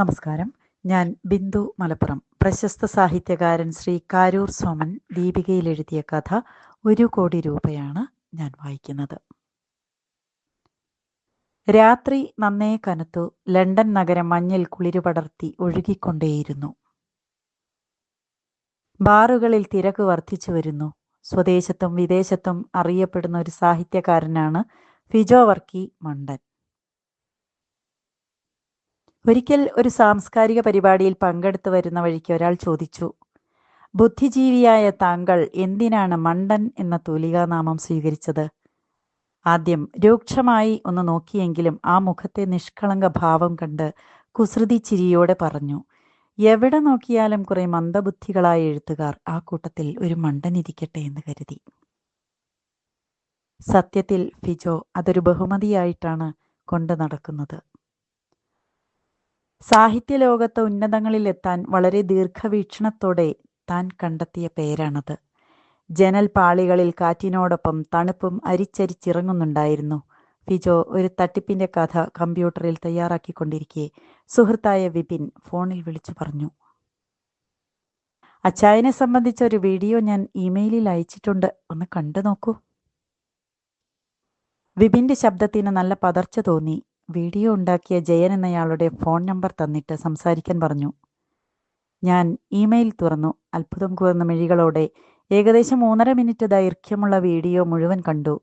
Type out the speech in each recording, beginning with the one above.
നമസ്കാരം. ഞാൻ ബിന്ദു മലപ്പുറം. പ്രശസ്ത സാഹിത്യകാരൻ ശ്രീ കാരൂർ സോമൻ ദീപികയിൽ എഴുതിയ കഥ 1 കോടി രൂപയാണ് ഞാൻ വായിക്കുന്നത്. രാത്രി നന്നേ കനത്തു. ലണ്ടൻ നഗരം മഞ്ഞിൽ കുളിരുപടർത്തി ഒഴുകിക്കൊണ്ടേയിരുന്നു. ബാറുകളിൽ തിരക്ക് വർദ്ധിച്ചു വരുന്നു. സ്വദേശത്തും വിദേശത്തും അറിയപ്പെടുന്ന ഒരു സാഹിത്യകാരനാണ് ഫിജോ വർക്കി മണ്ടൻ. ഒരിക്കൽ ഒരു സാംസ്കാരിക പരിപാടിയിൽ പങ്കെടുത്തു വരുന്ന വഴിക്ക് ഒരാൾ ചോദിച്ചു, ബുദ്ധിജീവിയായ താങ്കൾ എന്തിനാണ് മണ്ടൻ എന്ന തൂലികാനാമം സ്വീകരിച്ചത്? ആദ്യം രൂക്ഷമായി ഒന്ന് നോക്കിയെങ്കിലും ആ മുഖത്തെ നിഷ്കളങ്ക ഭാവം കണ്ട് കുസൃതി ചിരിയോടെ പറഞ്ഞു, എവിടെ നോക്കിയാലും കുറെ മന്ദബുദ്ധികളായ എഴുത്തുകാർ, ആ കൂട്ടത്തിൽ ഒരു മണ്ടനിരിക്കട്ടെ എന്ന് കരുതി. സത്യത്തിൽ ഫിജോ അതൊരു ബഹുമതിയായിട്ടാണ് കൊണ്ടു നടക്കുന്നത്. സാഹിത്യലോകത്ത് ഉന്നതങ്ങളിലെത്താൻ വളരെ ദീർഘവീക്ഷണത്തോടെ താൻ കണ്ടെത്തിയ പേരാണത്. ജനൽ പാളികളിൽ കാറ്റിനോടൊപ്പം തണുപ്പും അരിച്ചരിച്ചിറങ്ങുന്നുണ്ടായിരുന്നു. ഫിജോ ഒരു തട്ടിപ്പിന്റെ കഥ കമ്പ്യൂട്ടറിൽ തയ്യാറാക്കിക്കൊണ്ടിരിക്കെ സുഹൃത്തായ വിപിൻ ഫോണിൽ വിളിച്ചു പറഞ്ഞു, അച്ചായനെ സംബന്ധിച്ച ഒരു വീഡിയോ ഞാൻ ഇമെയിലിൽ അയച്ചിട്ടുണ്ട്, ഒന്ന് കണ്ടു നോക്കൂ. വിപിന്റെ ശബ്ദത്തിന് നല്ല പതർച്ച തോന്നി. വീഡിയോ ഉണ്ടാക്കിയ ജയൻ എന്നയാളുടെ ഫോൺ നമ്പർ തന്നിട്ട് സംസാരിക്കാൻ പറഞ്ഞു. ഞാൻ ഇമെയിൽ തുറന്നു. അത്ഭുതം കൂർന്ന മിഴികളോടെ ഏകദേശം 3.5 മിനിറ്റ് ദൈർഘ്യമുള്ള വീഡിയോ മുഴുവൻ കണ്ടു.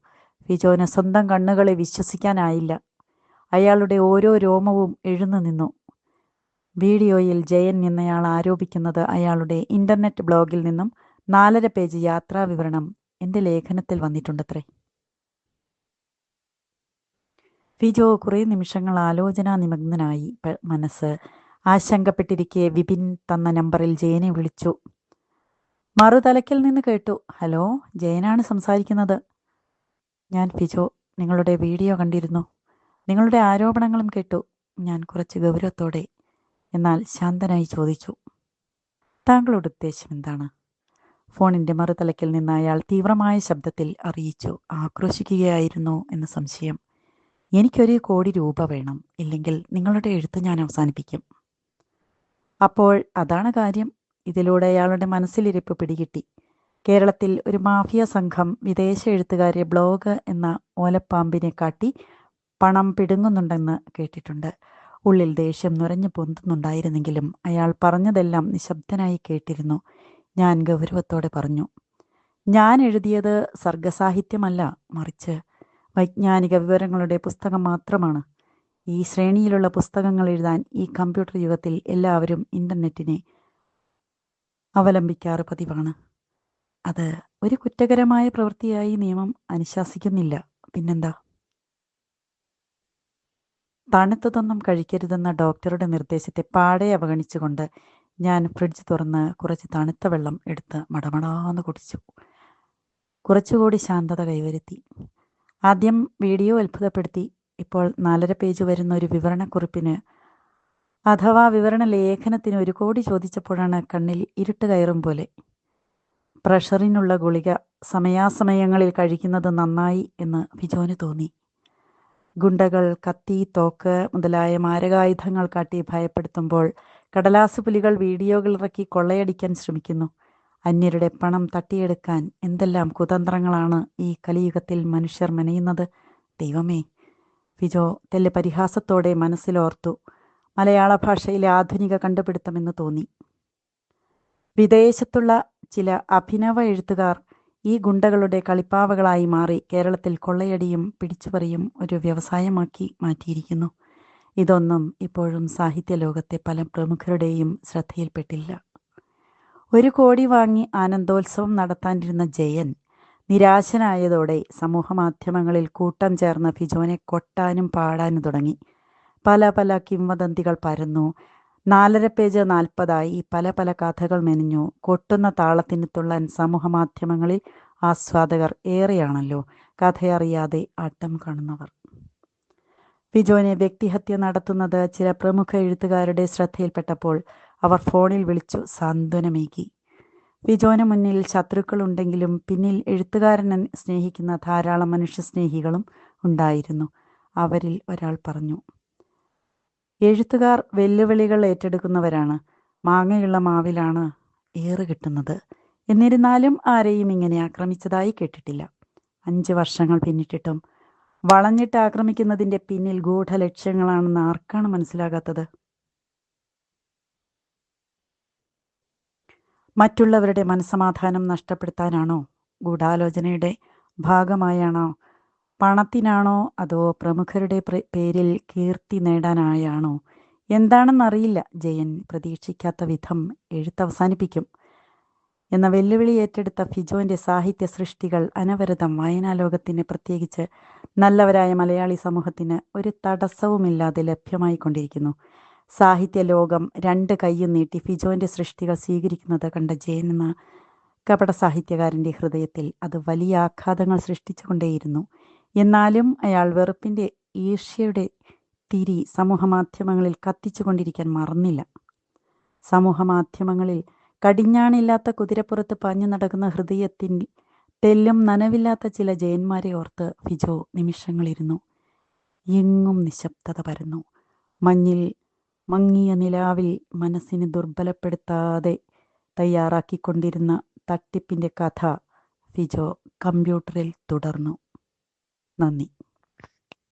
ഫിജോന് സ്വന്തം കണ്ണുകളെ വിശ്വസിക്കാനായില്ല. അയാളുടെ ഓരോ രോമവും എഴുന്നു നിന്നു. വീഡിയോയിൽ ജയൻ എന്നയാൾ ആരോപിക്കുന്നത് അയാളുടെ ഇന്റർനെറ്റ് ബ്ലോഗിൽ നിന്നും 4.5 പേജ് യാത്രാ വിവരണം എൻ്റെ ലേഖനത്തിൽ വന്നിട്ടുണ്ടത്രേ. ഫിജോ കുറേ നിമിഷങ്ങൾ ആലോചനാ നിമഗ്നനായി. മനസ്സ് ആശങ്കപ്പെട്ടിരിക്കെ വിപിൻ തന്ന നമ്പറിൽ ജയനെ വിളിച്ചു. മറുതലക്കിൽ നിന്ന് കേട്ടു, ഹലോ, ജയനാണ് സംസാരിക്കുന്നത്. ഞാൻ ഫിജോ, നിങ്ങളുടെ വീഡിയോ കണ്ടിരുന്നു. നിങ്ങളുടെ ആരോപണങ്ങളും കേട്ടു. ഞാൻ കുറച്ച് ഗൗരവത്തോടെ എന്നാൽ ശാന്തനായി ചോദിച്ചു, താങ്കളുടെ ഉദ്ദേശം എന്താണ്? ഫോണിന്റെ മറുതലക്കിൽ നിന്ന് അയാൾ തീവ്രമായ ശബ്ദത്തിൽ അറിയിച്ചു. ആക്രോശിക്കുകയായിരുന്നു എന്ന് സംശയം. എനിക്കൊരു കോടി രൂപ വേണം, ഇല്ലെങ്കിൽ നിങ്ങളുടെ എഴുത്ത് ഞാൻ അവസാനിപ്പിക്കും. അപ്പോൾ അതാണ് കാര്യം. ഇതിലൂടെ അയാളുടെ മനസ്സിലിരിപ്പ് പിടികിട്ടി. കേരളത്തിൽ ഒരു മാഫിയ സംഘം വിദേശ എഴുത്തുകാരെ ബ്ലോഗ് എന്ന ഓലപ്പാമ്പിനെ കാട്ടി പണം പിടുങ്ങുന്നുണ്ടെന്ന് കേട്ടിട്ടുണ്ട്. ഉള്ളിൽ ദേഷ്യം നുരഞ്ഞു പൊന്തുന്നുണ്ടായിരുന്നെങ്കിലും അയാൾ പറഞ്ഞതെല്ലാം നിശബ്ദനായി കേട്ടിരുന്നു. ഞാൻ ഗൗരവത്തോടെ പറഞ്ഞു, ഞാൻ എഴുതിയത് സർഗസാഹിത്യമല്ല, മറിച്ച് വൈജ്ഞാനിക വിവരങ്ങളുടെ പുസ്തകം മാത്രമാണ്. ഈ ശ്രേണിയിലുള്ള പുസ്തകങ്ങൾ എഴുതാൻ ഈ കമ്പ്യൂട്ടർ യുഗത്തിൽ എല്ലാവരും ഇന്റർനെറ്റിനെ അവലംബിക്കാറ് പതിവാണ്. അത് ഒരു കുറ്റകരമായ പ്രവൃത്തിയായി നിയമം അനുശാസിക്കുന്നില്ല. പിന്നെന്താ? തണുത്തതൊന്നും കഴിക്കരുതെന്ന ഡോക്ടറുടെ നിർദ്ദേശത്തെ പാടെ അവഗണിച്ചുകൊണ്ട് ഞാൻ ഫ്രിഡ്ജ് തുറന്ന് കുറച്ച് തണുത്ത വെള്ളം എടുത്ത് മടമടാന്ന് കുടിച്ചു. കുറച്ചുകൂടി ശാന്തത കൈവരുത്തി. ആദ്യം വീഡിയോ അത്ഭുതപ്പെടുത്തി. ഇപ്പോൾ 4.5 പേജ് വരുന്ന ഒരു വിവരണക്കുറിപ്പിന് അഥവാ വിവരണ ലേഖനത്തിന് 1 കോടി ചോദിച്ചപ്പോഴാണ് കണ്ണിൽ ഇരുട്ട് കയറും പോലെ. പ്രഷറിനുള്ള ഗുളിക സമയാസമയങ്ങളിൽ കഴിക്കുന്നത് നന്നായി എന്ന് ഫിജോന് തോന്നി. ഗുണ്ടകൾ കത്തി, തോക്ക് മുതലായ മാരകായുധങ്ങൾ കാട്ടി ഭയപ്പെടുത്തുമ്പോൾ കടലാസ് പുലികൾ വീഡിയോകൾ ഇറക്കി കൊള്ളയടിക്കാൻ ശ്രമിക്കുന്നു. അന്യരുടെ പണം തട്ടിയെടുക്കാൻ എന്തെല്ലാം കുതന്ത്രങ്ങളാണ് ഈ കലിയുഗത്തിൽ മനുഷ്യർ മെനയുന്നത്. ദൈവമേ! ഫിജോ തെല്ല് പരിഹാസത്തോടെ മനസ്സിലോർത്തു. മലയാള ഭാഷയിലെ ആധുനിക കണ്ടുപിടുത്തമെന്ന് തോന്നി. വിദേശത്തുള്ള ചില അഭിനവ എഴുത്തുകാർ ഈ ഗുണ്ടകളുടെ കളിപ്പാവകളായി മാറി കേരളത്തിൽ കൊള്ളയടിയും പിടിച്ചുപറിയും ഒരു വ്യവസായമാക്കി മാറ്റിയിരിക്കുന്നു. ഇതൊന്നും ഇപ്പോഴും സാഹിത്യലോകത്തെ പല പ്രമുഖരുടെയും ശ്രദ്ധയിൽപ്പെട്ടില്ല. 1 കോടി വാങ്ങി ആനന്ദോത്സവം നടത്താനിരുന്ന ജയൻ നിരാശനായതോടെ സമൂഹമാധ്യമങ്ങളിൽ കൂട്ടം ചേർന്ന് ഫിജോനെ കൊട്ടാനും പാടാനും തുടങ്ങി. പല കിംവദന്തികൾ പരന്നു. 4.5 പേജ് 40 പല കഥകൾ മെനഞ്ഞു. കൊട്ടുന്ന താളത്തിന് തുള്ളാൻ സമൂഹമാധ്യമങ്ങളിൽ ആസ്വാദകർ ഏറെയാണല്ലോ, കഥയറിയാതെ ആട്ടം കാണുന്നവർ. ഫിജോനെ വ്യക്തിഹത്യ നടത്തുന്നത് ചില പ്രമുഖ എഴുത്തുകാരുടെ ശ്രദ്ധയിൽപ്പെട്ടപ്പോൾ അവർ ഫോണിൽ വിളിച്ചു സാന്ത്വനമേകി. ഫിജോന് മുന്നിൽ ശത്രുക്കളുണ്ടെങ്കിലും പിന്നിൽ എഴുത്തുകാരനെ സ്നേഹിക്കുന്ന ധാരാളം മനുഷ്യസ്നേഹികളും ഉണ്ടായിരുന്നു. അവരിൽ ഒരാൾ പറഞ്ഞു, എഴുത്തുകാർ വെല്ലുവിളികൾ ഏറ്റെടുക്കുന്നവരാണ്. മാങ്ങയുള്ള മാവിലാണ് ഏറ് കിട്ടുന്നത്. എന്നിരുന്നാലും ആരെയും ഇങ്ങനെ ആക്രമിച്ചതായി കേട്ടിട്ടില്ല. 5 വർഷങ്ങൾ പിന്നിട്ടിട്ടും വളഞ്ഞിട്ട് ആക്രമിക്കുന്നതിന്റെ പിന്നിൽ ഗൂഢലക്ഷ്യങ്ങളാണെന്ന് ആർക്കാണ് മനസ്സിലാകാത്തത്? മറ്റുള്ളവരുടെ മനസ്സമാധാനം നഷ്ടപ്പെടുത്താനാണോ? ഗൂഢാലോചനയുടെ ഭാഗമായാണോ? പണത്തിനാണോ? അതോ പ്രമുഖരുടെ പേരിൽ കീർത്തി നേടാനായാണോ? എന്താണെന്നറിയില്ല. ജയൻ പ്രതീക്ഷിക്കാത്ത വിധം എഴുത്തവസാനിപ്പിക്കും എന്ന വെല്ലുവിളി ഏറ്റെടുത്ത ഫിജോന്റെ സാഹിത്യ സൃഷ്ടികൾ അനവരതം വായനാലോകത്തിന്, പ്രത്യേകിച്ച് നല്ലവരായ മലയാളി സമൂഹത്തിന് ഒരു തടസ്സവുമില്ലാതെ ലഭ്യമായിക്കൊണ്ടിരിക്കുന്നു. സാഹിത്യ ലോകം 2 കൈയും നീട്ടി ഫിജോന്റെ സൃഷ്ടികൾ സ്വീകരിക്കുന്നത് കണ്ട ജയൻ എന്ന കപട സാഹിത്യകാരന്റെ ഹൃദയത്തിൽ അത് വലിയ ആഘാതങ്ങൾ സൃഷ്ടിച്ചുകൊണ്ടേയിരുന്നു. എന്നാലും അയാൾ വെറുപ്പിന്റെ, ഈർഷ്യയുടെ തിരി സമൂഹമാധ്യമങ്ങളിൽ കത്തിച്ചുകൊണ്ടിരിക്കാൻ മറന്നില്ല. സമൂഹമാധ്യമങ്ങളിൽ കടിഞ്ഞാണില്ലാത്ത കുതിരപ്പുറത്ത് പാഞ്ഞു നടക്കുന്ന ഹൃദയത്തിൽ തെല്ലും നനവില്ലാത്ത ചില ജയന്മാരെ ഓർത്ത് ഫിജോ നിമിഷങ്ങളിരുന്നു. എങ്ങും നിശബ്ദത പരന്നു. മഞ്ഞിൽ മങ്ങിയ നിലാവിൽ മനസ്സിനെ ദുർബലപ്പെടുത്താതെ തയ്യാറാക്കിക്കൊണ്ടിരുന്ന തട്ടിപ്പിന്റെ കഥ ഫിജോ കമ്പ്യൂട്ടറിൽ തുടർന്നു. നന്ദി.